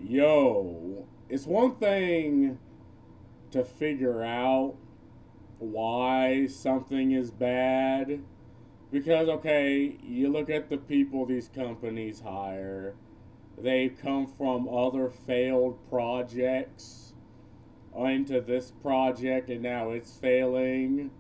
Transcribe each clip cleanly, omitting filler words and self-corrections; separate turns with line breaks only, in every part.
Yo, it's one thing to figure out why something is bad. Because, okay, you look at the people these companies hire, they come from other failed projects into this project and now it's failing.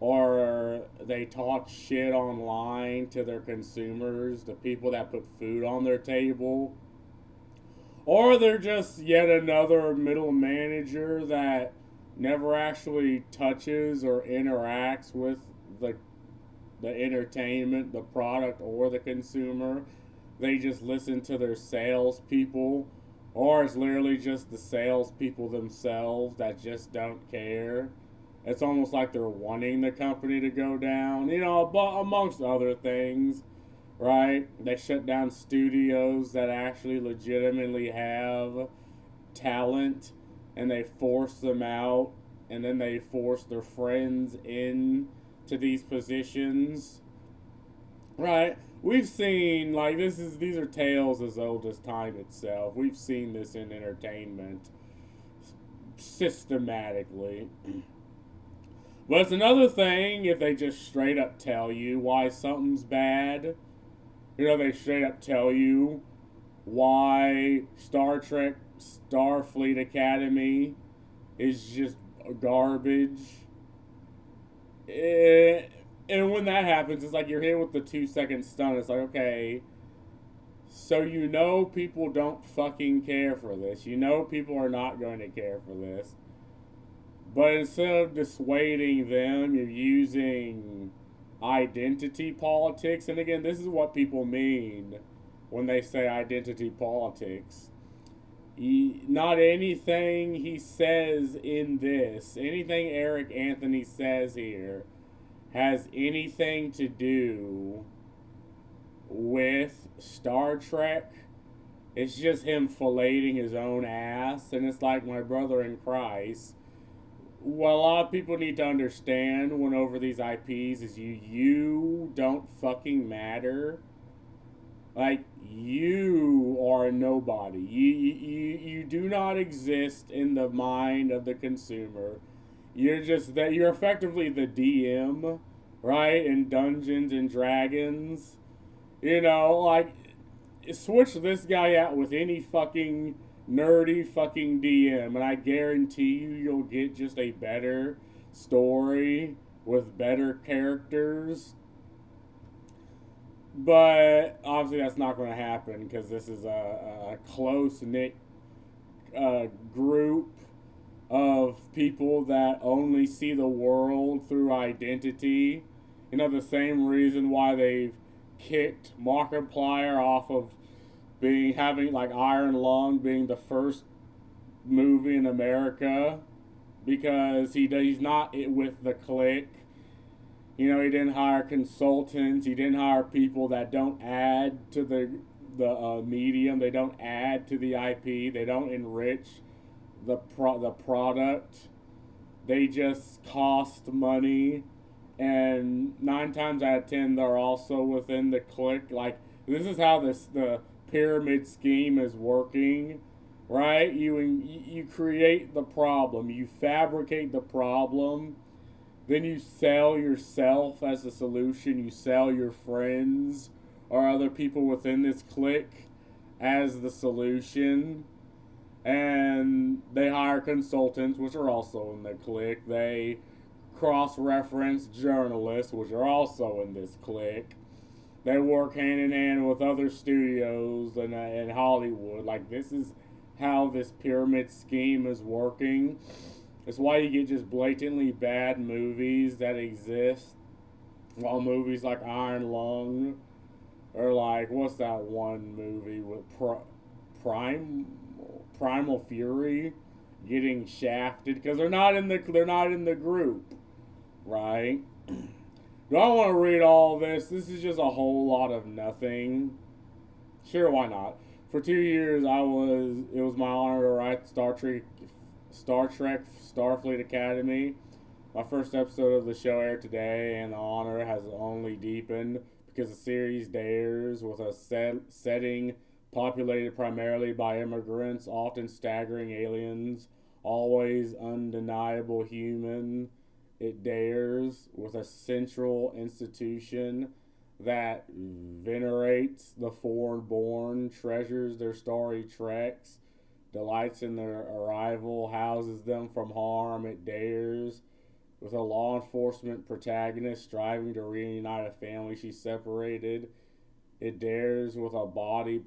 Or they talk shit online to their consumers, the people that put food on their table. Or they're just yet another middle manager that never actually touches or interacts with the the entertainment, the product, or the consumer. They just listen to their salespeople, or it's literally just the salespeople themselves that just don't care. It's almost like they're wanting the company to go down, but amongst other things, right? They shut down studios that actually legitimately have talent and they force them out and then they force their friends in to these positions, right? We've seen like these are tales as old as time itself. We've seen this in entertainment systematically. But it's another thing if they just straight up tell you why something's bad. They straight up tell you why Star Trek Starfleet Academy is just garbage. And when that happens, it's like you're hit with the 2 second stun. It's like, okay, so people don't fucking care for this. People are not going to care for this. But instead of dissuading them, you're using identity politics. And again, this is what people mean when they say identity politics. Not anything he says in this, anything Eric Anthony says here, has anything to do with Star Trek. It's just him filleting his own ass. And it's like my brother in Christ. What a lot of people need to understand when over these IPs is you don't fucking matter. Like, you are a nobody. You do not exist in the mind of the consumer. You're effectively the DM, right? In Dungeons and Dragons. Like, switch this guy out with any fucking nerdy fucking DM, and I guarantee you'll get just a better story with better characters. But obviously, that's not going to happen because this is a close knit group of people that only see the world through identity. The same reason why they've kicked Markiplier off of having like Iron Lung being the first movie in America because he's not with the clique. He didn't hire consultants. He didn't hire people that don't add to the medium. They don't add to the IP. They don't enrich the product. They just cost money, and 9 times out of 10 they're also within the clique. Like, this is how the pyramid scheme is working, right? You create the problem, you fabricate the problem, then you sell yourself as a solution. You sell your friends or other people within this clique as the solution. And they hire consultants, which are also in the clique. They cross-reference journalists, which are also in this clique. They work hand in hand with other studios in Hollywood. Like, this is how this pyramid scheme is working. It's why you get just blatantly bad movies that exist. While movies like Iron Lung, or like, what's that one movie with Primal Fury getting shafted because they're not in the group, right? Do I want to read all this? This is just a whole lot of nothing. Sure, why not? For 2 years, it was my honor to write Star Trek Starfleet Academy. My first episode of the show aired today, and the honor has only deepened because the series dares with a setting populated primarily by immigrants, often staggering aliens, always undeniable human. It dares with a central institution that venerates the foreign born, treasures their starry treks, delights in their arrival, houses them from harm. It dares with a law enforcement protagonist striving to reunite a family she separated. It dares with a body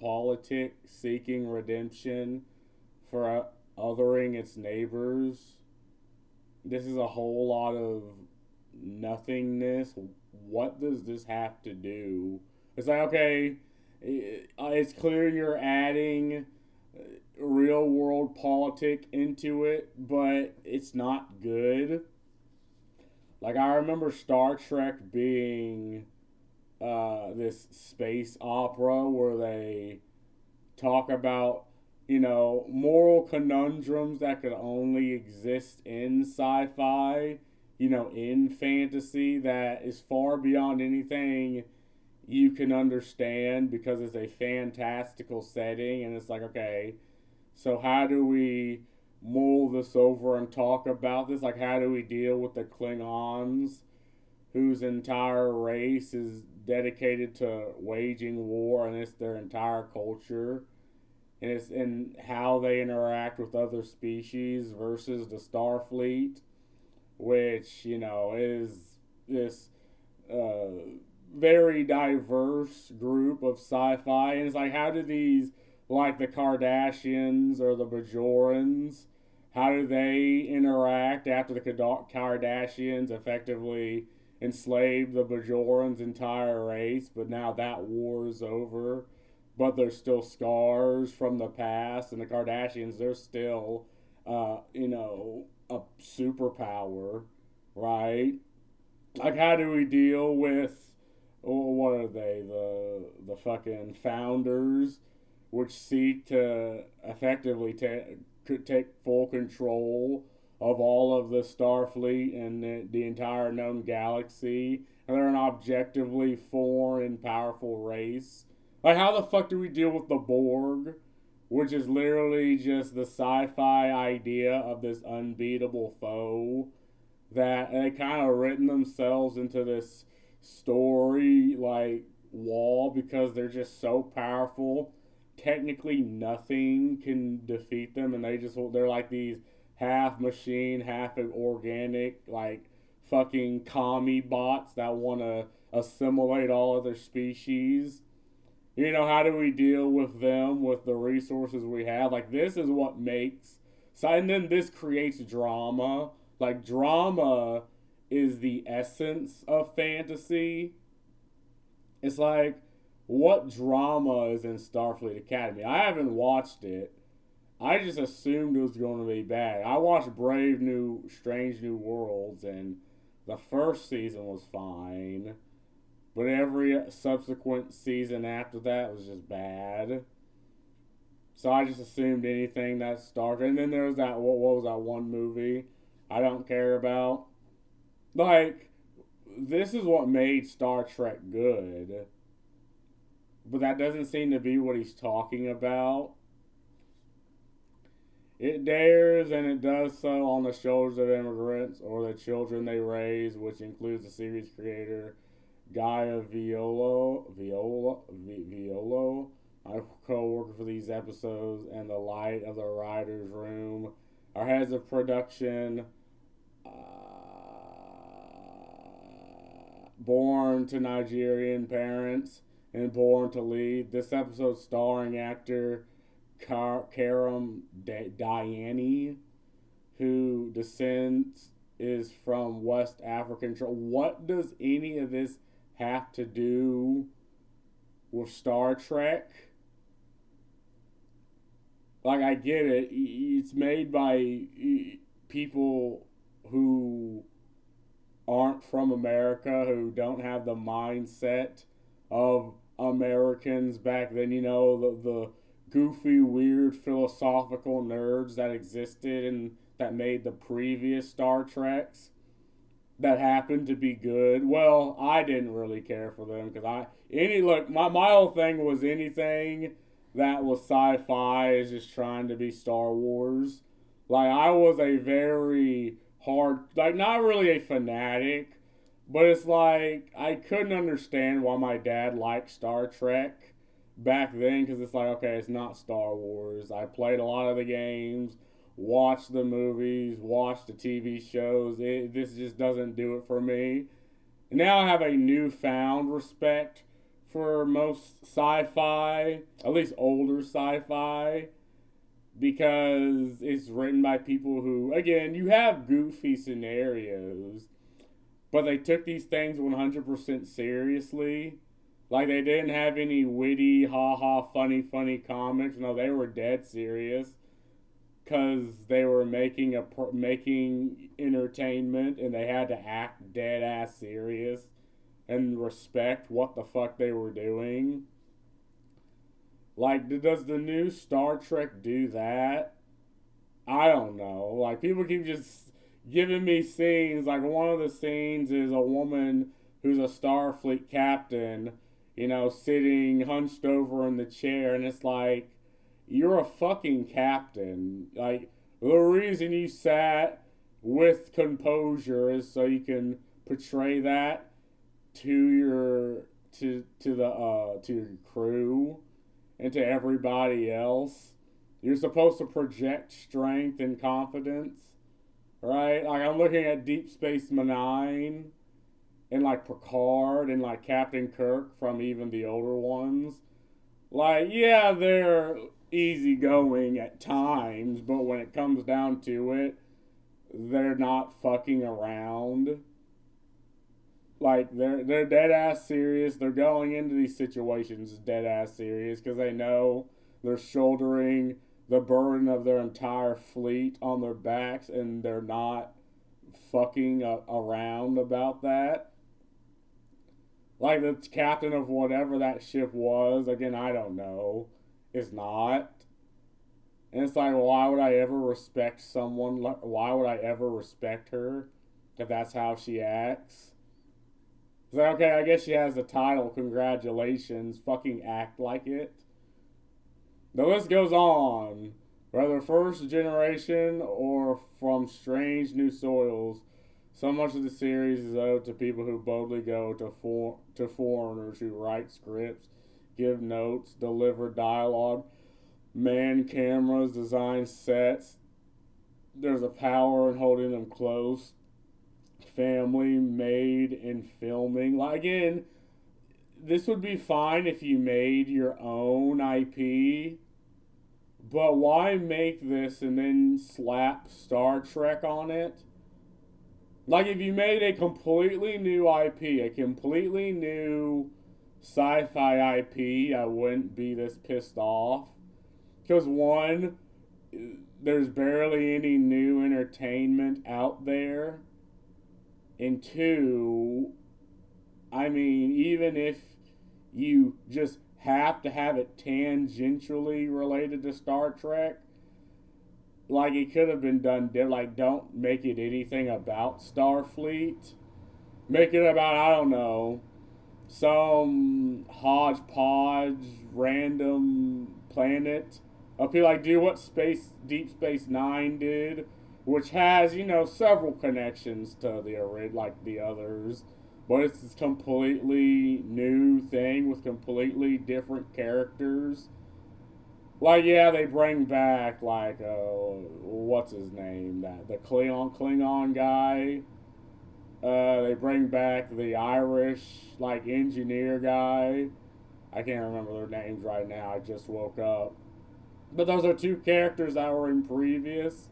politic seeking redemption for othering its neighbors. This is a whole lot of nothingness. What does this have to do? It's like, okay, it's clear you're adding real world politic into it, but it's not good. Like, I remember Star Trek being this space opera where they talk about, moral conundrums that could only exist in sci fi, in fantasy, that is far beyond anything you can understand because it's a fantastical setting. And it's like, okay, so how do we mull this over and talk about this? Like, how do we deal with the Klingons, whose entire race is dedicated to waging war, and it's their entire culture, and it's in how they interact with other species versus the Starfleet, which is this very diverse group of sci-fi, and it's like, how do these, like the Kardashians or the Bajorans, how do they interact after the Kardashians effectively enslaved the Bajorans' entire race, but now that war is over, but there's still scars from the past, and the Kardashians, they're still, a superpower, right? Like, how do we deal with, what are they, the fucking founders, which seek to effectively take full control of all of the Starfleet and the entire known galaxy, and they're an objectively foreign and powerful race. Like, how the fuck do we deal with the Borg, which is literally just the sci-fi idea of this unbeatable foe that they kind of written themselves into this story like wall because they're just so powerful. Technically, nothing can defeat them, and they're like these half machine, half organic, like fucking commie bots that want to assimilate all other species. How do we deal with them with the resources we have? Like, this is what makes. So, and then this creates drama. Like, drama is the essence of fantasy. It's like, what drama is in Starfleet Academy? I haven't watched it. I just assumed it was going to be bad. I watched Strange New Worlds, and the first season was fine, but every subsequent season after that was just bad. So I just assumed anything that started. And then there was what was that one movie I don't care about? Like, this is what made Star Trek good, but that doesn't seem to be what he's talking about. It dares, and it does so on the shoulders of immigrants or the children they raise, which includes the series creator Gaia Violo, my co-worker for these episodes, and the light of the writer's room. Our heads of production, born to Nigerian parents and born to lead. This episode starring actor Karam Diani, who is from West African. What does any of this have to do with Star Trek? Like, I get it. It's made by people who aren't from America, who don't have the mindset of Americans back then. The goofy, weird, philosophical nerds that existed and that made the previous Star Treks. that happened to be good. Well, I didn't really care for them because my whole thing was anything that was sci-fi is just trying to be Star Wars. Like I was a very hard, like not really a fanatic, but it's like I couldn't understand why my dad liked Star Trek back then because it's like okay, it's not Star Wars. I played a lot of the games, watched the movies, watched the TV shows. This just doesn't do it for me. And now I have a newfound respect for most sci-fi, at least older sci-fi, because it's written by people who, again, you have goofy scenarios, but they took these things 100% seriously. Like they didn't have any witty, ha ha, funny comics. No, they were dead serious because they were making entertainment and they had to act dead ass serious and respect what the fuck they were doing. Like, does the new Star Trek do that? I don't know. Like, people keep just giving me scenes. Like, one of the scenes is a woman who's a Starfleet captain, sitting hunched over in the chair, and it's like, you're a fucking captain. Like, the reason you sat with composure is so you can portray that to your crew and to everybody else. You're supposed to project strength and confidence, right? Like I'm looking at Deep Space Nine and like Picard and like Captain Kirk from even the older ones. Like, yeah, they're easygoing at times, but when it comes down to it, they're not fucking around. Like they're dead ass serious. They're going into these situations dead ass serious because they know they're shouldering the burden of their entire fleet on their backs, and they're not fucking around about that. Like the captain of whatever that ship was, again, I don't know, is not. And it's like, why would I ever respect someone? Why would I ever respect her if that's how she acts? It's like, okay, I guess she has the title. Congratulations. Fucking act like it. The list goes on. Whether first generation or from strange new soils, so much of the series is owed to people who boldly go to foreigners who write scripts, give notes, deliver dialogue, man cameras, design sets. There's a power in holding them close. Family made in filming. Like again, this would be fine if you made your own IP, but why make this and then slap Star Trek on it? Like if you made a completely new IP, a completely new sci-fi IP, I wouldn't be this pissed off. Because one, there's barely any new entertainment out there. And two, I mean, even if you just have to have it tangentially related to Star Trek, like it could have been done. Like, don't make it anything about Starfleet. Make it about, I don't know, some hodgepodge random planet. I feel like do what Deep Space Nine did, which has several connections to the others, but it's this completely new thing with completely different characters. Like yeah, they bring back what's his name, that the Klingon guy. They bring back the Irish engineer guy. I can't remember their names right now. I just woke up. But those are two characters that were in previous.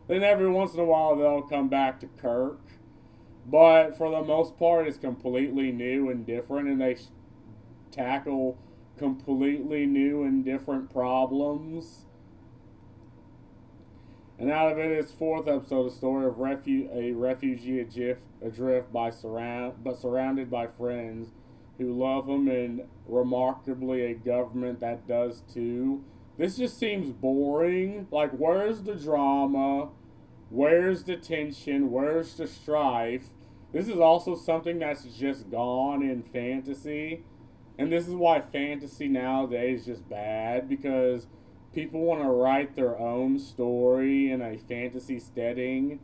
Then every once in a while they'll come back to Kirk. But for the most part, it's completely new and different, and they tackle completely new and different problems. And out of it is fourth episode, a story of a refugee adrift but surrounded by friends who love him, and remarkably a government that does too. This just seems boring. Like, where's the drama? Where's the tension? Where's the strife? This is also something that's just gone in fantasy. And this is why fantasy nowadays is just bad, because people want to write their own story in a fantasy setting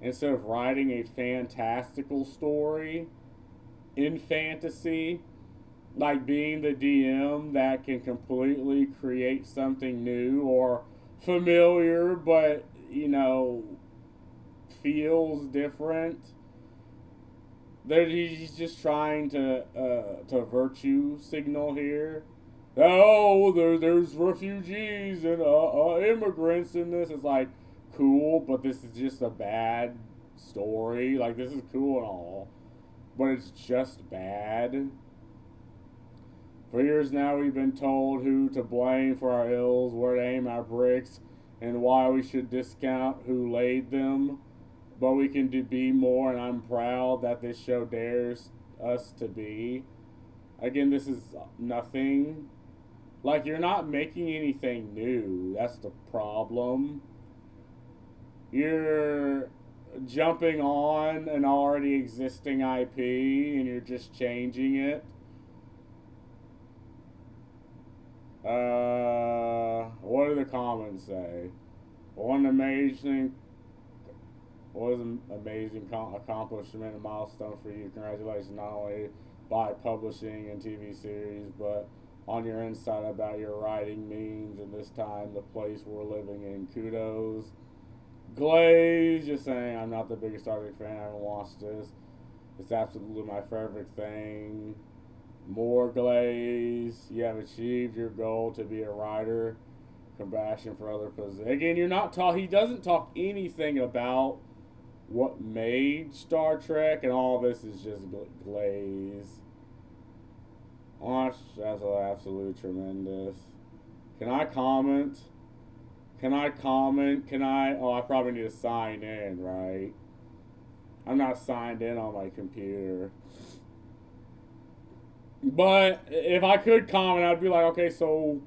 instead of writing a fantastical story in fantasy, like being the DM that can completely create something new or familiar, but feels different. He's just trying to virtue signal here. Oh, there's refugees and immigrants in this. It's like cool, but this is just a bad story. Like, this is cool and all, but it's just bad. For years now, we've been told who to blame for our ills, where to aim our bricks, and why we should discount who laid them. But we can be more, and I'm proud that this show dares us to be. Again, this is nothing. Like, you're not making anything new. That's the problem. You're jumping on an already existing IP, and you're just changing it. What do the comments say? One amazing, what is an amazing accomplishment and milestone for you. Congratulations, not only by publishing and TV series, but on your insight about your writing memes and this time, the place we're living in. Kudos. Glaze, just saying, I'm not the biggest Star Trek fan. I haven't watched this. It's absolutely my favorite thing. More Glaze. You have achieved your goal to be a writer. Compassion for other positions. Again, you're not talk. He doesn't talk anything about what made Star Trek, and all this is just Glaze. Oh, that's absolutely tremendous. Can I comment? Can I comment? Can I? Oh, I probably need to sign in, right? I'm not signed in on my computer. But if I could comment, I'd be like, okay, so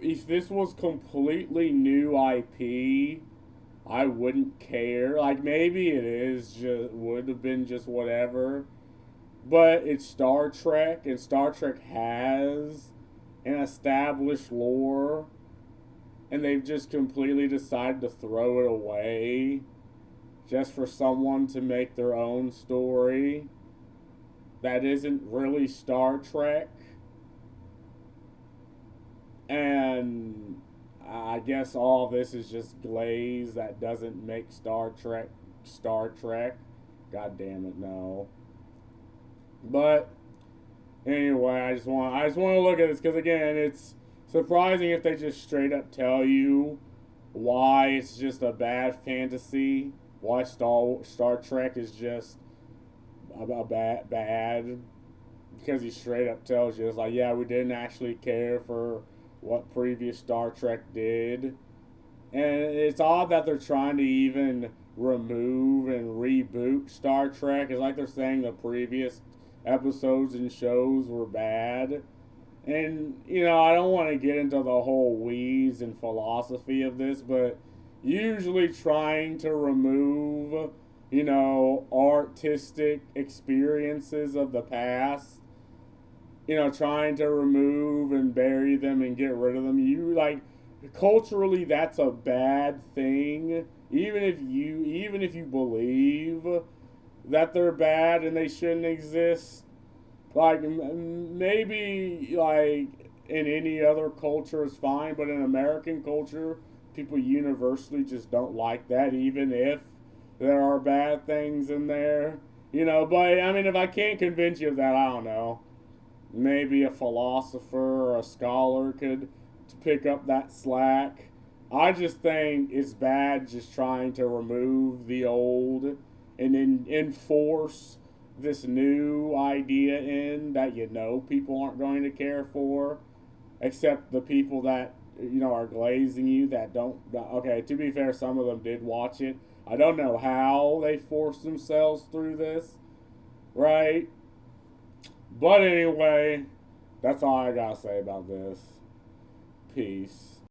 if this was completely new IP, I wouldn't care. Like, maybe it is just would have been just whatever. But it's Star Trek, and Star Trek has an established lore, and they've just completely decided to throw it away just for someone to make their own story that isn't really Star Trek. And I guess all this is just glaze that doesn't make Star Trek Star Trek. God damn it, no. But anyway, I just want to look at this because, again, it's surprising if they just straight up tell you why it's just a bad fantasy, why Star Trek is just a bad, because he straight up tells you, it's like, yeah, we didn't actually care for what previous Star Trek did. And it's odd that they're trying to even remove and reboot Star Trek. It's like they're saying the previous episodes and shows were bad. And, I don't want to get into the whole weeds and philosophy of this, but usually trying to remove, artistic experiences of the past, trying to remove and bury them and get rid of them, culturally, that's a bad thing. Even if you believe that they're bad and they shouldn't exist, like, maybe, like, in any other culture is fine, but in American culture, people universally just don't like that, even if there are bad things in there. But I mean, if I can't convince you of that, I don't know. Maybe a philosopher or a scholar could pick up that slack. I just think it's bad just trying to remove the old and then enforce this new idea in that people aren't going to care for, except the people that are glazing you that don't. Okay, to be fair, some of them did watch it. I don't know how they forced themselves through this, right? But anyway, that's all I gotta say about this. Peace.